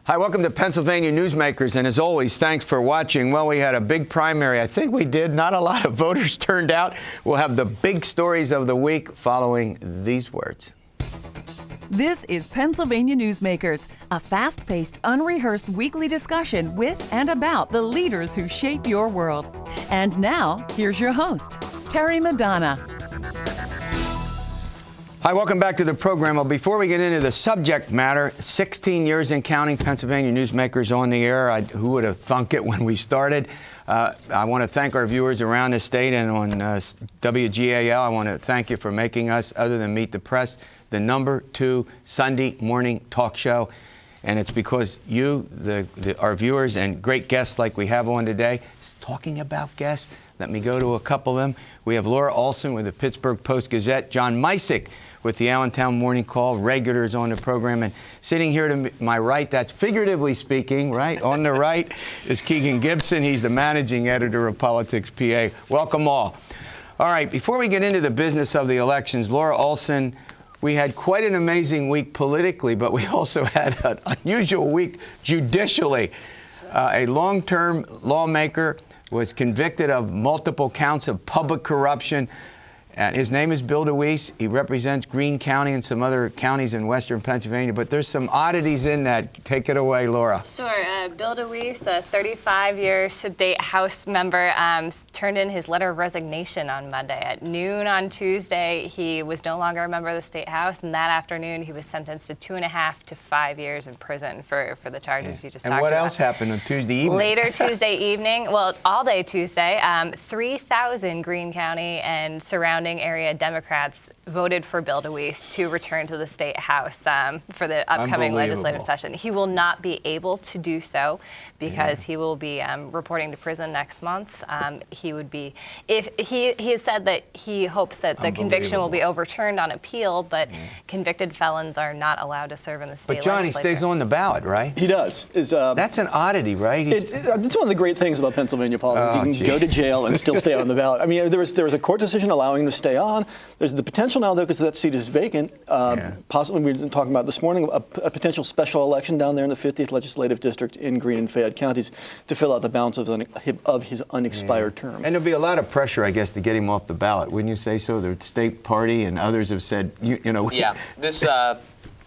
Hi, welcome to Pennsylvania Newsmakers, and as always, thanks for watching. Well, we had a big primary. I think we did. Not a lot of voters turned out. We'll have the big stories of the week following these words. This is Pennsylvania Newsmakers, a fast-paced, unrehearsed weekly discussion with and about the leaders who shape your world. And now, here's your host, Terry Madonna. Hi, welcome back to the program. Well, before we get into the subject matter, 16 years and counting, Pennsylvania Newsmakers on the air. Who would have thunk it when we started? I want to thank our viewers around the state and on WGAL. I want to thank you for making us, other than Meet the Press, the #2 Sunday morning talk show. And it's because you, our viewers, and great guests like we have on today. Talking about guests, let me go to a couple of them. We have Laura Olson with the Pittsburgh Post-Gazette, John Micek with the Allentown Morning Call, regulars on the program. And sitting here to my right, that's figuratively speaking, right? On the right is Keegan Gibson. He's the managing editor of Politics PA. Welcome all. All right, before we get into the business of the elections, Laura Olson, we had quite an amazing week politically, but we also had an unusual week judicially. A long-term lawmaker was convicted of multiple counts of public corruption. His name is Bill DeWeese. He represents Greene County and some other counties in western Pennsylvania, but there's some oddities in that. Take it away, Laura. Sure. Bill DeWeese, a 35-year State House member, turned in his letter of resignation on Monday. At noon on Tuesday, he was no longer a member of the State House, and that afternoon he was sentenced to 2.5 to 5 years in prison for the charges you just talked about. And what else happened on Tuesday evening? Later Tuesday evening, well, all day Tuesday, 3,000 Greene County and surrounding area Democrats voted for Bill DeWeese to return to the State House for the upcoming legislative session. He will not be able to do so because he will be reporting to prison next month. He would be, if he has said that he hopes that the conviction will be overturned on appeal, but convicted felons are not allowed to serve in the state legislature. But John, he stays on the ballot, right? He does. That's an oddity, right? It's one of the great things about Pennsylvania politics. You can go to jail and still stay on the ballot. I mean, there was a court decision allowing him to stay on. There's the potential now, though, because that seat is vacant, possibly, we were talking about this morning, a potential special election down there in the 50th Legislative District in Greene and Fayette counties to fill out the balance of his unexpired term. And there'll be a lot of pressure, I guess, to get him off the ballot. Wouldn't you say so? The state party and others have said, you know. Yeah, this, kind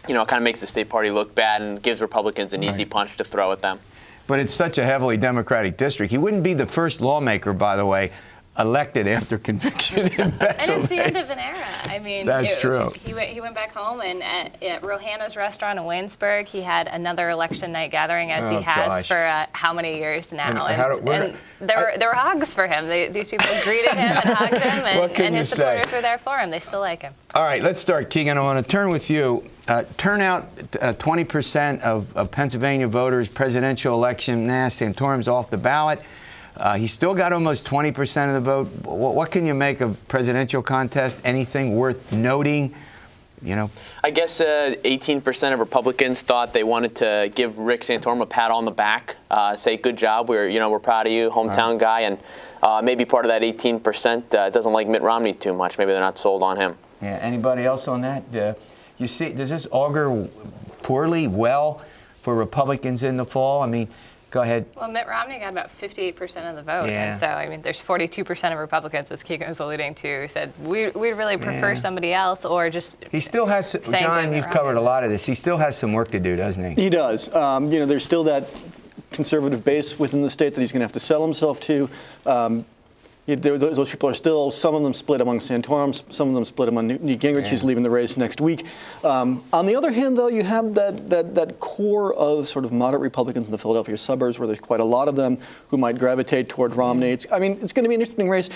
of makes the state party look bad and gives Republicans an easy punch to throw at them. But it's such a heavily Democratic district. He wouldn't be the first lawmaker, by the way, elected after conviction in Pennsylvania. And it's the end of an era. I mean, that's true. He went back home, and at Rohanna's restaurant in Waynesburg, he had another election night gathering, as he has for how many years now. And there were hugs for him. These people greeted him and hugged him, and his supporters were there for him. They still like him. All right, let's start, Keegan. I want to turn with you. Turnout, 20% of Pennsylvania voters, presidential election, Santorum's off the ballot. He still got almost 20% of the vote. What can you make of presidential contest? Anything worth noting? You know, I guess 18% of Republicans thought they wanted to give Rick Santorum a pat on the back, say good job. We're proud of you, hometown guy, and maybe part of that 18% doesn't like Mitt Romney too much. Maybe they're not sold on him. Yeah. Anybody else on that? You see, does this augur poorly well for Republicans in the fall? I mean. Go ahead. Well, Mitt Romney got about 58% of the vote. And so, I mean, there's 42% of Republicans, as Keegan was alluding to, who said, we'd really prefer somebody else, or just. He still has, John, you've covered a lot of this. He still has some work to do, doesn't he? He does. There's still that conservative base within the state that he's going to have to sell himself to. Those people are still, some of them split among Santorum, some of them split among Newt Gingrich, who's leaving the race next week. On the other hand, though, you have that core of sort of moderate Republicans in the Philadelphia suburbs, where there's quite a lot of them who might gravitate toward Romney. It's going to be an interesting race.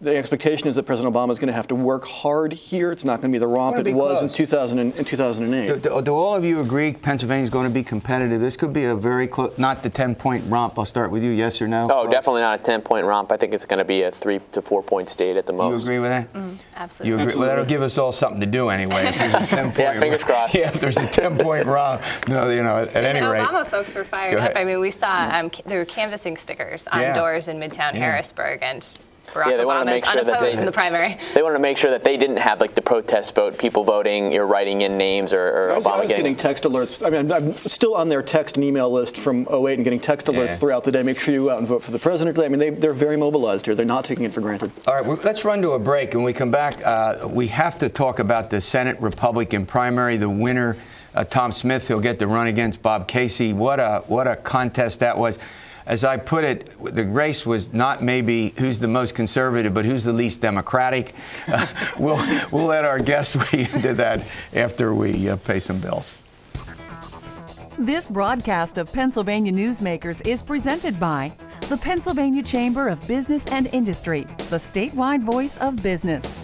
The expectation is that President Obama is going to have to work hard here. It's not going to be the romp it was in 2008. Do all of you agree Pennsylvania is going to be competitive? This could be a very close, not the 10-point romp. I'll start with you, yes or no? Oh, definitely not a 10-point romp. I think it's going to be a 3 to 4 point state at the most. You agree with that? Absolutely. You agree? Well, that'll give us all something to do anyway. If there's a 10-point fingers crossed. Yeah, if there's a 10-point romp. No, at any rate. Obama folks were fired up. I mean, we saw there were canvassing stickers on doors in Midtown Harrisburg, and Barack Obama is unopposed in the primary. They wanted to make sure that they didn't have like the protest vote, people voting, you're writing in names or I was getting text alerts. I mean, I'm still on their text and email list from 2008 and getting text alerts throughout the day. Make sure you go out and vote for the president. I mean, they're very mobilized here. They're not taking it for granted. All right, let's run to a break. When we come back, we have to talk about the Senate Republican primary. The winner, Tom Smith, he'll get to run against Bob Casey. What a contest that was. As I put it, the race was not maybe who's the most conservative, but who's the least Democratic. We'll let our guests weigh into that after we pay some bills. This broadcast of Pennsylvania Newsmakers is presented by the Pennsylvania Chamber of Business and Industry, the statewide voice of business,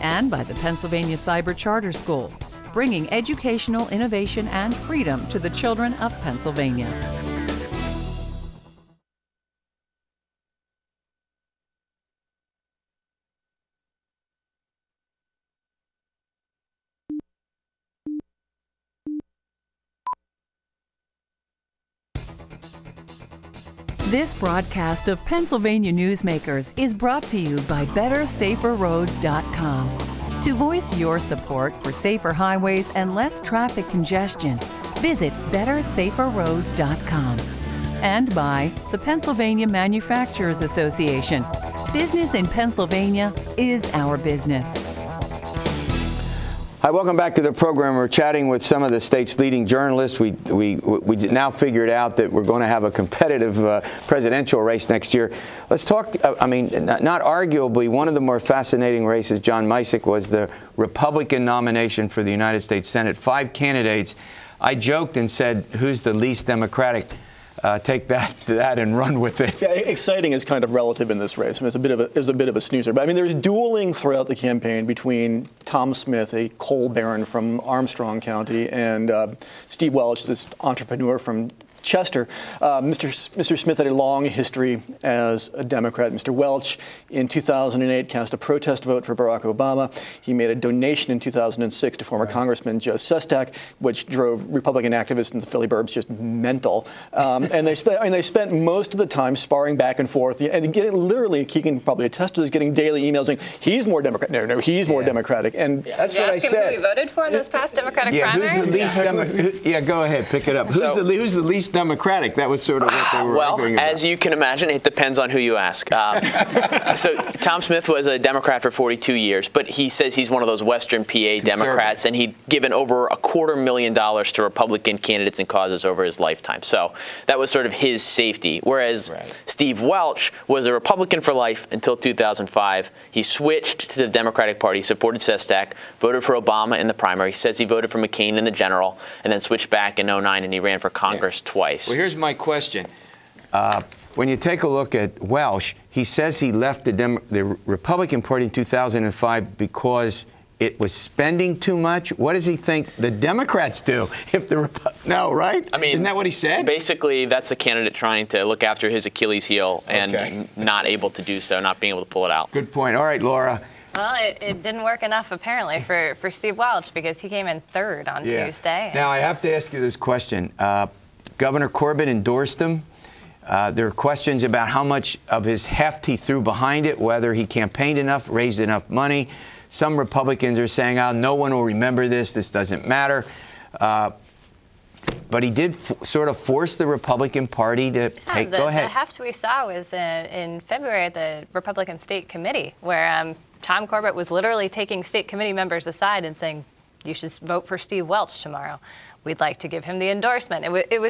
and by the Pennsylvania Cyber Charter School, bringing educational innovation and freedom to the children of Pennsylvania. This broadcast of Pennsylvania Newsmakers is brought to you by BetterSaferRoads.com. To voice your support for safer highways and less traffic congestion, visit BetterSaferRoads.com. And by the Pennsylvania Manufacturers Association. Business in Pennsylvania is our business. Hi, welcome back to the program. We're chatting with some of the state's leading journalists. We now figured out that we're going to have a competitive presidential race next year. Let's talk, not arguably, one of the more fascinating races, John Micek, was the Republican nomination for the United States Senate. 5 candidates. I joked and said, who's the least Democratic? Take that and run with it. Yeah, exciting is kind of relative in this race. I mean, it was a bit of a snoozer. But I mean, there's dueling throughout the campaign between Tom Smith, a coal baron from Armstrong County, and Steve Welch, this entrepreneur from Chester. Mr. Smith had a long history as a Democrat. Mr. Welch, in 2008, cast a protest vote for Barack Obama. He made a donation in 2006 to former Congressman Joe Sestak, which drove Republican activists in the Philly burbs just mental. And they spent most of the time sparring back and forth, and getting literally, Keegan probably attest to this, getting daily emails saying he's more Democratic. No, he's more Democratic. And that's what I said. Who we voted for in those past Democratic primaries? Who's the least go ahead, pick it up. Who's the least Democratic? That was sort of what they were arguing about. As you can imagine, it depends on who you ask. So Tom Smith was a Democrat for 42 years, but he says he's one of those Western PA Democrats, and he'd given over $250,000 to Republican candidates and causes over his lifetime. So that was sort of his safety. Whereas Steve Welch was a Republican for life until 2005. He switched to the Democratic Party, supported Sestak, voted for Obama in the primary. He says he voted for McCain in the general, and then switched back in 2009, and he ran for Congress twice. Well, here's my question. When you take a look at Welch, he says he left the Republican Party in 2005 because it was spending too much. What does he think the Democrats do if no, right? I mean, isn't that what he said? Basically, that's a candidate trying to look after his Achilles heel and not able to do so, not being able to pull it out. Good point. All right, Laura. Well, it didn't work enough, apparently, for Steve Welch, because he came in third on Tuesday. Now, I have to ask you this question. Governor Corbett endorsed him. There are questions about how much of his heft he threw behind it, whether he campaigned enough, raised enough money. Some Republicans are saying, no one will remember this. This doesn't matter. But he did sort of force the Republican Party to take. Go ahead. The heft we saw was in February at the Republican State Committee, where Tom Corbett was literally taking state committee members aside and saying, you should vote for Steve Welch tomorrow. We'd like to give him the endorsement. It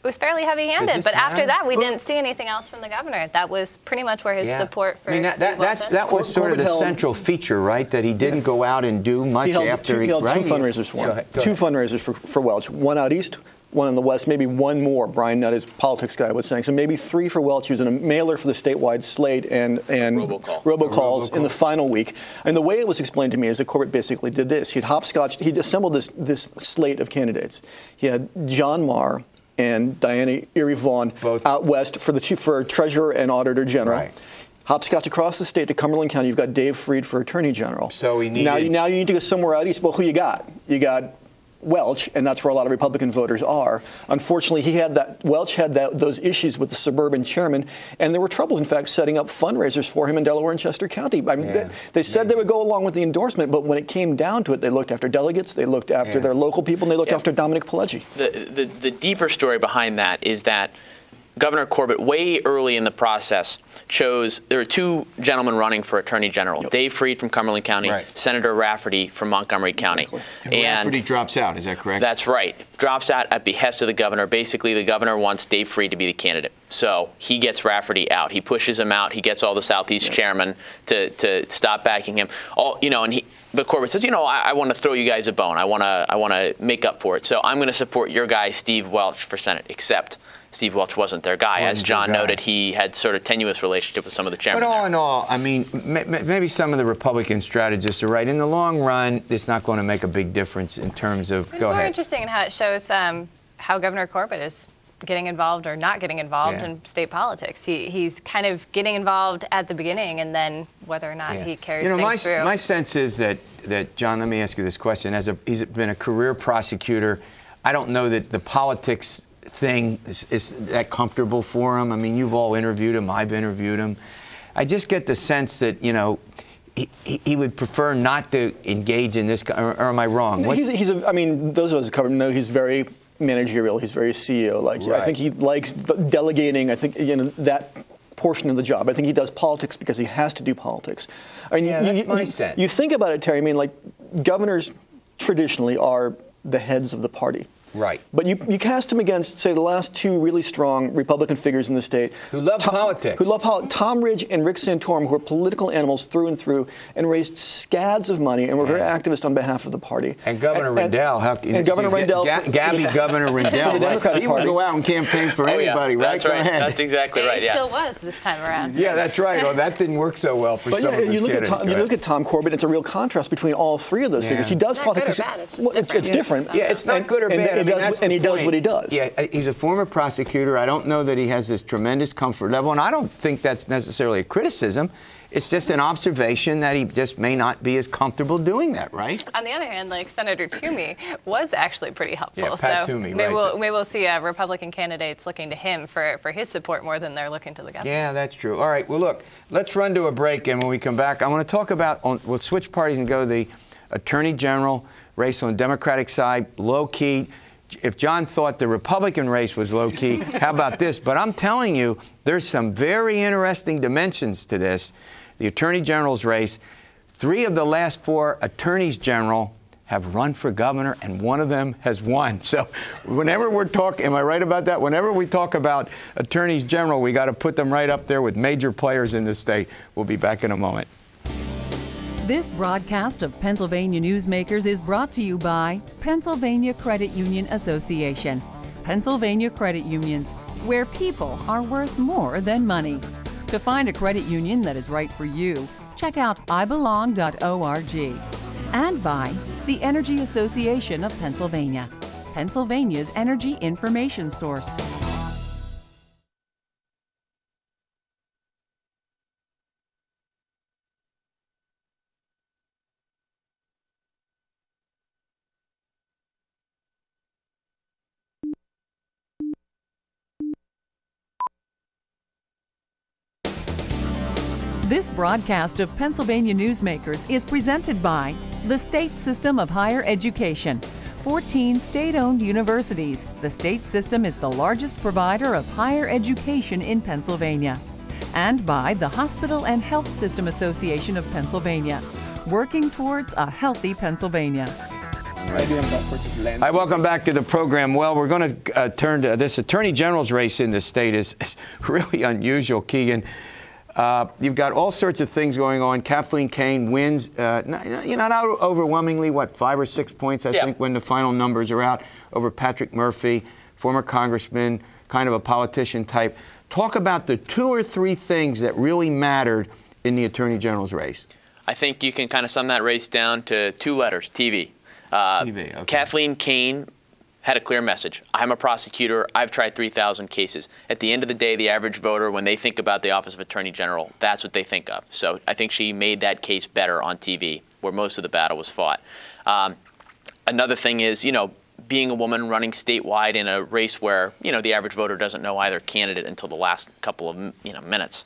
was fairly heavy-handed, but after that, we didn't see anything else from the governor. That was pretty much where his support for Steve Welch. That was sort of the central feature, right? That he didn't go out and do much after he held two fundraisers for him. Two fundraisers for Welch. One out east, one in the west, maybe one more. Brian Nutt, his politics guy, was saying. So maybe 3 for Welch. He was in a mailer for the statewide slate and robocalls in the final week. And the way it was explained to me is that Corbett basically did this. He'd assembled this slate of candidates. He had John Marr and Diana Erie Vaughn out west for treasurer and auditor general. Right. Hopscotch across the state to Cumberland County. You've got Dave Freed for attorney general. So we need now you need to go somewhere out east. Well, who you got? You got Welch, and that's where a lot of Republican voters are. Unfortunately, Welch had those issues with the suburban chairman, and there were troubles, in fact, setting up fundraisers for him in Delaware and Chester County. I mean, they said they would go along with the endorsement, but when it came down to it, they looked after delegates, they looked after their local people, and they looked after Dominic Pileggi. The deeper story behind that is that Governor Corbett, way early in the process, there were two gentlemen running for Attorney General, Dave Freed from Cumberland County, Senator Rafferty from Montgomery County. Exactly. And Rafferty drops out, is that correct? That's right. Drops out at behest of the governor. Basically, the governor wants Dave Freed to be the candidate. So he gets Rafferty out. He pushes him out. He gets all the Southeast chairmen to stop backing him. But Corbett says, I want to throw you guys a bone. I want to make up for it. So I'm going to support your guy, Steve Welch, for Senate, except Steve Welch wasn't their guy. As John noted, he had sort of tenuous relationship with some of the chairmen. But all in all, I mean, maybe some of the Republican strategists are right. In the long run, it's not going to make a big difference in terms of, It's more interesting in how it shows how Governor Corbett is getting involved or not getting involved in state politics. He's kind of getting involved at the beginning, and then whether or not he carries things through. My sense is that, John, let me ask you this question. He's been a career prosecutor. I don't know that the politics thing is that comfortable for him. I mean, you've all interviewed him. I've interviewed him. I just get the sense that, he would prefer not to engage in this, or am I wrong? I mean, those of us who cover him know he's very managerial. He's very CEO-like. I think he likes delegating. I think, that portion of the job. I think he does politics because he has to do politics. I mean, that's my sense. You think about it, Terry. I mean, like, governors traditionally are the heads of the party. Right. But you cast him against, say, the last two really strong Republican figures in the state. Who love politics. Tom Ridge and Rick Santorum, who are political animals through and through, and raised scads of money and were very activist on behalf of the party. And Governor Rendell. Governor Rendell. Governor Rendell. For the Democratic Party. He would go out and campaign for anybody, right? That's right. That's exactly right, He still was this time around. Yeah, that's right. Well, that didn't work so well for some of his candidates. You look at Tom Corbett, it's a real contrast between all three of those figures. He does politics. It's different. Yeah, it's not good or bad. And he does what he does. Yeah, he's a former prosecutor. I don't know that he has this tremendous comfort level, and I don't think that's necessarily a criticism. It's just an observation that he just may not be as comfortable doing that, right? On the other hand, like Senator Toomey was actually pretty helpful. Yeah, Pat Toomey, maybe we'll see Republican candidates looking to him for his support more than they're looking to the governor. Yeah, that's true. All right, well, look, let's run to a break, and when we come back, I want to talk about, we'll switch parties and go to the Attorney General race on the Democratic side, low-key. If John thought the Republican race was low-key, how about this? But I'm telling you, there's some very interesting dimensions to this. The Attorney General's race, 3 of the last 4 attorneys general have run for governor, and one of them has won. So whenever we're talking, am I right about that? Whenever we talk about attorneys general, we got to put them right up there with major players in the state. We'll be back in a moment. This broadcast of Pennsylvania Newsmakers is brought to you by Pennsylvania Credit Union Association. Pennsylvania Credit Unions, where people are worth more than money. To find a credit union that is right for you, check out ibelong.org. And by the Energy Association of Pennsylvania, Pennsylvania's energy information source. This broadcast of Pennsylvania Newsmakers is presented by the State System of Higher Education. 14 state-owned universities. The state system is the largest provider of higher education in Pennsylvania. And by the Hospital and Health System Association of Pennsylvania, working towards a healthy Pennsylvania. Hi, welcome back to the program. Well, we're going to turn to this Attorney General's race in the state is really unusual, Keegan. You've got all sorts of things going on. Kathleen Kane wins, not overwhelmingly, 5 or 6 points, I think, when the final numbers are out, over Patrick Murphy, former congressman, kind of a politician type. Talk about the 2 or 3 things that really mattered in the Attorney General's race. I think you can kind of sum that race down to 2 letters, TV. TV, okay. Kathleen Kane had a clear message. I'm a prosecutor. I've tried 3,000 cases. At the end of the day, the average voter, when they think about the Office of Attorney General, that's what they think of. So I think she made that case better on TV, where most of the battle was fought. another thing is, being a woman running statewide in a race where, the average voter doesn't know either candidate until the last couple of, minutes.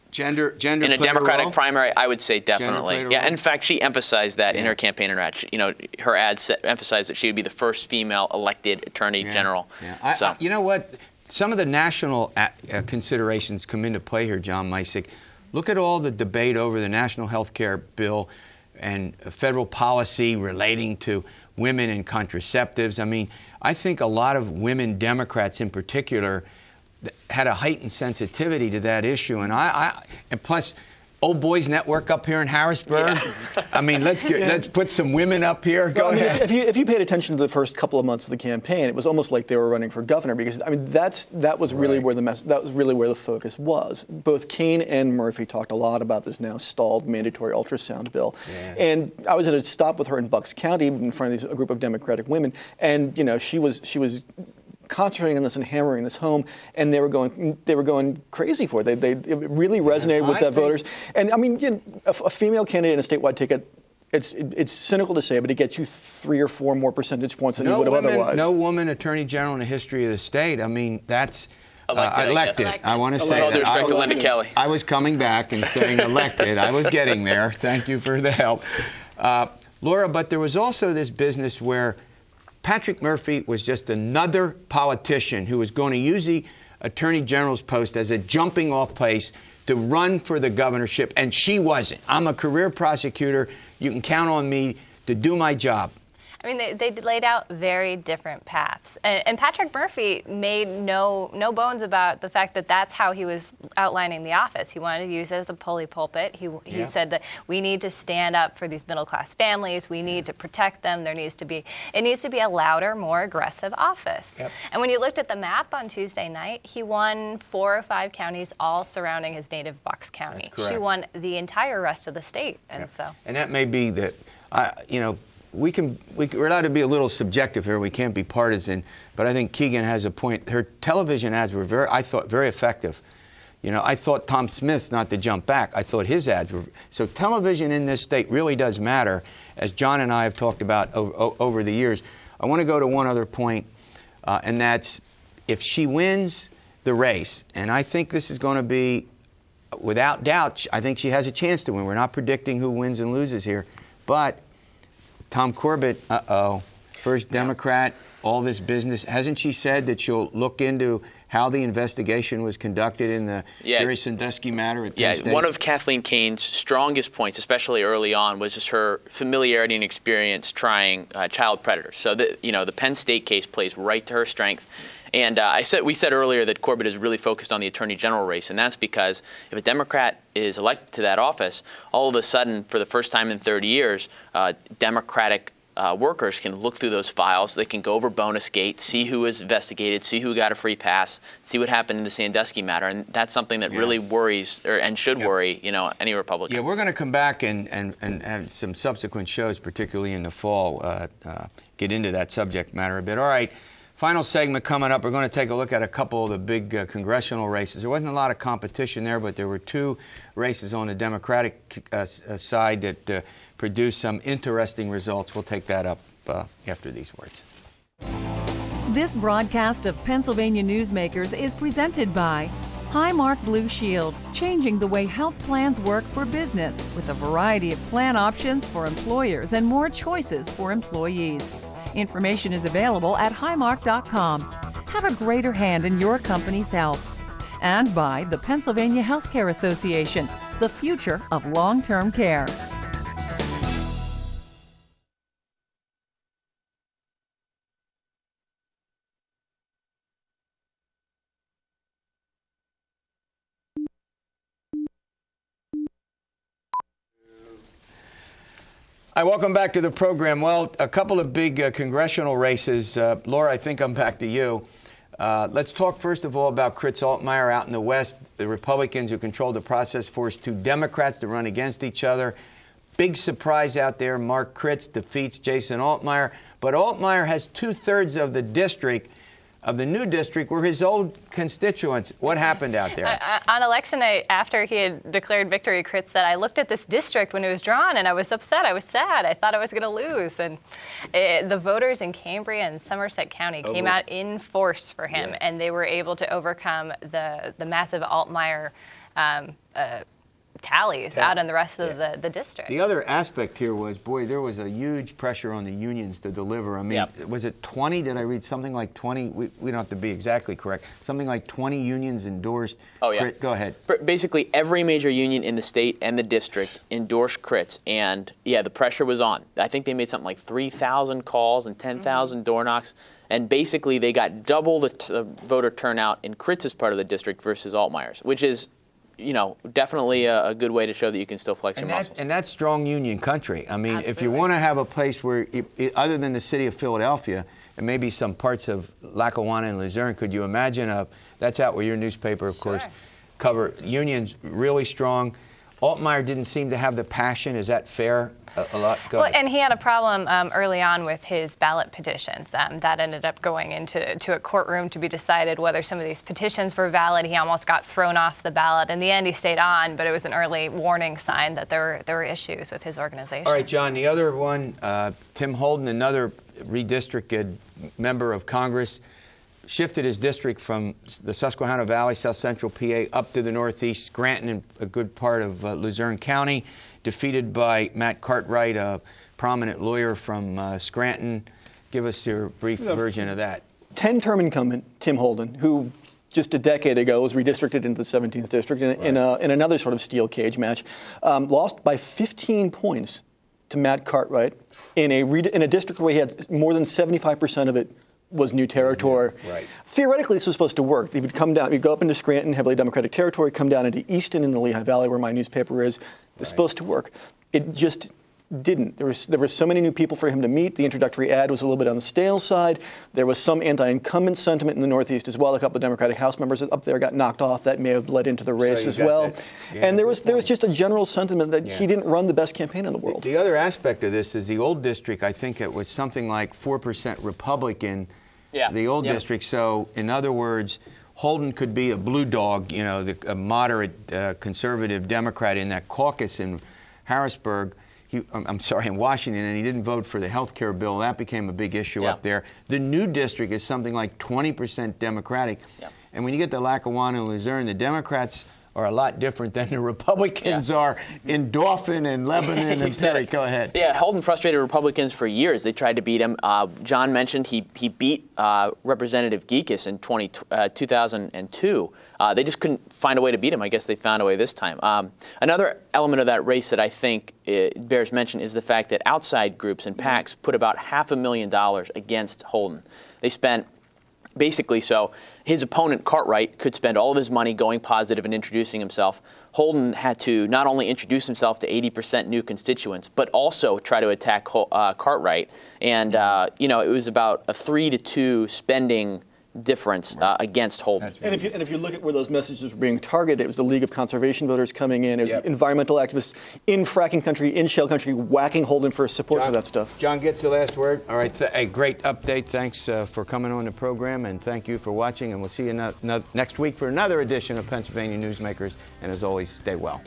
Gender in a Democratic primary, I would say definitely. Yeah, in fact, she emphasized that in her campaign interaction. Her ad emphasized that she would be the first female elected attorney general. Yeah. So you know what? Some of the national considerations come into play here, John Micek. Look at all the debate over the national health care bill and federal policy relating to women and contraceptives. I mean, I think a lot of women Democrats in particular had a heightened sensitivity to that issue, and and plus, Old Boys Network up here in Harrisburg. Yeah. I mean, let's put some women up here. Go ahead. If you paid attention to the first couple of months of the campaign, it was almost like they were running for governor, because that was really where the focus was. Both Kaine and Murphy talked a lot about this now stalled mandatory ultrasound bill, and I was at a stop with her in Bucks County in front of a group of Democratic women, and she was concentrating on this and hammering this home, and they were going crazy for it. It really resonated with the voters. And I mean, a female candidate in a statewide ticket, it's cynical to say, but it gets you 3 or 4 more percentage points than you would have otherwise. No woman attorney general in the history of the state. I mean, that's elected. I want to say that. All due respect to Linda Kelly. I was coming back and saying elected. I was getting there. Thank you for the help, Laura. But there was also this business where Patrick Murphy was just another politician who was going to use the Attorney General's post as a jumping off place to run for the governorship, and she wasn't. I'm a career prosecutor. You can count on me to do my job. I mean, they laid out very different paths. And Patrick Murphy made no bones about the fact that that's how he was outlining the office. He wanted to use it as a bully pulpit. He said that we need to stand up for these middle-class families. We need to protect them. It needs to be a louder, more aggressive office. Yep. And when you looked at the map on Tuesday night, he won 4 or 5 counties, all surrounding his native Bucks County. She won the entire rest of the state. And and that may be that, we're allowed to be a little subjective here. We can't be partisan, but I think Keegan has a point. Her television ads were very effective. I thought Tom Smith's, not to jump back, I thought his ads were. So television in this state really does matter, as John and I have talked about over the years. I want to go to one other point, and that's if she wins the race, and I think this is going to be, without doubt, I think she has a chance to win. We're not predicting who wins and loses here, but Tom Corbett, first Democrat, all this business. Hasn't she said that she'll look into how the investigation was conducted in the Jerry Sandusky matter at Penn State? One of Kathleen Kaine's strongest points, especially early on, was just her familiarity and experience trying child predators. So the Penn State case plays right to her strength. And we said earlier that Corbett is really focused on the Attorney General race, and that's because if a Democrat is elected to that office, all of a sudden, for the first time in 30 years, Democratic workers can look through those files. They can go over Bonus Gate, see who was investigated, see who got a free pass, see what happened in the Sandusky matter, and that's something that really worries and should worry any Republican. Yeah, we're going to come back and have some subsequent shows, particularly in the fall, get into that subject matter a bit. All right. Final segment coming up. We're going to take a look at a couple of the big congressional races. There wasn't a lot of competition there, but there were 2 races on the Democratic side that produced some interesting results. We'll take that up after these words. This broadcast of Pennsylvania Newsmakers is presented by Highmark Blue Shield, changing the way health plans work for business with a variety of plan options for employers and more choices for employees. Information is available at highmark.com. Have a greater hand in your company's health. And by the Pennsylvania Healthcare Association, the future of long-term care. Hi, welcome back to the program. Well, a couple of big congressional races. Laura, I think I'm back to you. Let's talk first of all about Kritz Altmaier out in the West. The Republicans who controlled the process forced 2 Democrats to run against each other. Big surprise out there. Mark Kritz defeats Jason Altmaier. But Altmaier has 2/3 of the district. of the new district were his old constituents. What happened out there? On election night, after he had declared victory, Kritz said, I looked at this district when it was drawn, and I was upset. I was sad. I thought I was going to lose. And the voters in Cambria and Somerset County came out in force for him, and they were able to overcome the massive Altmaier tallies out in the rest of the district. The other aspect here was, boy, there was a huge pressure on the unions to deliver. I mean, was it 20? Did I read something like 20? We don't have to be exactly correct. Something like 20 unions endorsed. Oh, yeah. Go ahead. Basically, every major union in the state and the district endorsed Kritz, and yeah, the pressure was on. I think they made something like 3,000 calls and 10,000 door knocks. And basically, they got double the voter turnout in Kritz's part of the district versus Altmaier's, which is, definitely a good way to show that you can still flex your muscles. And that's strong union country. I mean, Absolutely. If you want to have a place where, other than the city of Philadelphia, and maybe some parts of Lackawanna and Luzerne, could you imagine that's out where your newspaper, of course, cover unions really strong. Altmaier didn't seem to have the passion. Is that fair? A lot. Go ahead. And he had a problem early on with his ballot petitions. That ended up going into a courtroom to be decided whether some of these petitions were valid. He almost got thrown off the ballot. In the end, he stayed on, but it was an early warning sign that there were issues with his organization. All right, John, the other one, Tim Holden, another redistricted member of Congress, shifted his district from the Susquehanna Valley, South Central PA, up to the Northeast, Scranton, and a good part of Luzerne County, defeated by Matt Cartwright, a prominent lawyer from Scranton. Give us your brief version of that. 10-term incumbent Tim Holden, who just a decade ago was redistricted into the 17th district in another sort of steel cage match, lost by 15 points to Matt Cartwright in a district where he had more than 75% of it was new territory. Right. Theoretically, this was supposed to work. He would come down, he'd go up into Scranton, heavily Democratic territory, come down into Easton in the Lehigh Valley, where my newspaper is. It was supposed to work. It just didn't. There were so many new people for him to meet. The introductory ad was a little bit on the stale side. There was some anti-incumbent sentiment in the Northeast as well. A couple of Democratic House members up there got knocked off. That may have bled into the race as well. And there was just a general sentiment that he didn't run the best campaign in the world. The other aspect of this is the old district. I think it was something like 4% Republican. The old district. So, in other words, Holden could be a blue dog, a moderate conservative Democrat in that caucus in Harrisburg. In Washington, and he didn't vote for the health care bill. That became a big issue up there. The new district is something like 20% Democratic. And when you get to Lackawanna and Luzerne, the Democrats are a lot different than the Republicans are in Dauphin and Lebanon and Terry. Go ahead. Yeah, Holden frustrated Republicans for years. They tried to beat him. John mentioned he beat Representative Geekus in 2002. They just couldn't find a way to beat him. I guess they found a way this time. Another element of that race that I think bears mention is the fact that outside groups and PACs put about $500,000 against Holden. They spent basically, so his opponent, Cartwright, could spend all of his money going positive and introducing himself. Holden had to not only introduce himself to 80% new constituents, but also try to attack Cartwright. And, it was about a 3-2 spending difference against Holden. And if you look at where those messages were being targeted, it was the League of Conservation Voters coming in. It was environmental activists in fracking country, in shale country, whacking Holden for support for that stuff. John gets the last word. All right, a great update. Thanks for coming on the program, and thank you for watching. And we'll see you next week for another edition of Pennsylvania Newsmakers. And as always, stay well.